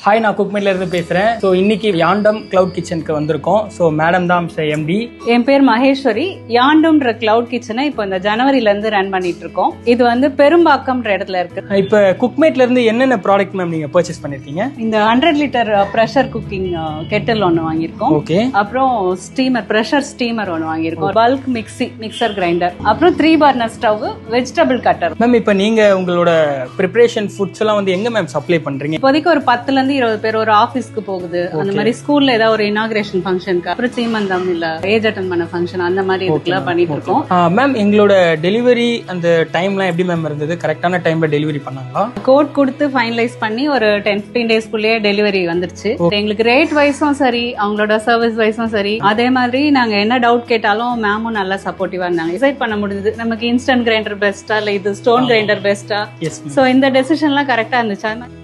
Hi, நான் குக்மேட்ல இருந்து பேசுறேன். ஸோ இன்னைக்கு யாண்டம் கிளவுட் கிச்சனுக்கு வந்திருக்கோம். ஸோ மேடம் தான் எம்டி. என் பேர் மகேஸ்வரி. யாண்டம்ன்ற கிளவுட் கிச்சனை இப்போ இந்த ஜனவரில இருந்து ரன் பண்ணிட்டு இருக்கோம். இது வந்து பெரும்பாக்கம்ன்ற இடத்துல இருக்கு. இப்போ குக்மேட்ல இருந்து என்னென்ன ப்ராடக்ட் மேம் நீங்க பர்ச்சேஸ் பண்ணிருக்கீங்க? இந்த 100 லிட்டர் ப்ரெஷர் குக்கிங் கெட்டில் ஒன்று வாங்கியிருக்கோம். ஓகே. அப்புறம் ஸ்டீமர், ப்ரெஷர் ஸ்டீமர் ஒன்று வாங்கியிருக்கோம். பல்க் மிக்சர் கிரைண்டர், அப்புறம் 3 burner stove, vegetable cutter. Ma'am இப்போ நீங்க உங்களோட ப்ரிப்பரேஷன் ஃபுட்ஸ் எல்லாம் வந்து எங்க மேம் சப்ளை பண்றீங்க? இப்போதைக்கு ஒரு 10ல இருந்து 20 பேர் ஒரு ஆபீஸ்க்கு போகுது. அந்த மாதிரி ஸ்கூல்ல ஏதாவது ஒரு இனாகிரேஷன் ஃபங்க்ஷனுக்கு, அப்புறம் சீமந்தம் இல்ல ஏஜ் அட்டன் பண்ண ஃபங்க்ஷன், அந்த மாதிரி இதுக்கெல்லாம் பண்ணிட்டு இருக்கோம். மேம் எங்களோட டெலிவரி அந்த டைம்லாம் எப்படி மேம் இருந்தது? கரெக்டான டைம்ல டெலிவரி பண்ணாங்களா? கோட் கொடுத்து ஃபைனலைஸ் பண்ணி ஒரு 10-15 டேஸ்க்குள்ளேயே டெலிவரி வந்துருச்சு. எங்களுக்கு ரேட் வைஸும் சரி, அவங்களோட சர்வீஸ் வைஸும் சரி, அதே மாதிரி நாங்க என்ன டவுட் கேட்டாலும் மேமும் நல்லா சப்போர்ட்டிவா இருந்தாங்க. டிசைட் பண்ண முடிஞ்சது நமக்கு இன்ஸ்டன்ட் கிரைண்டர் பெஸ்டா இல்ல இது ஸ்டோன் கிரைண்டர் பெஸ்டா. சோ இந்த டெசிஷன்லாம் கரெக்டா இருந்துச்சு.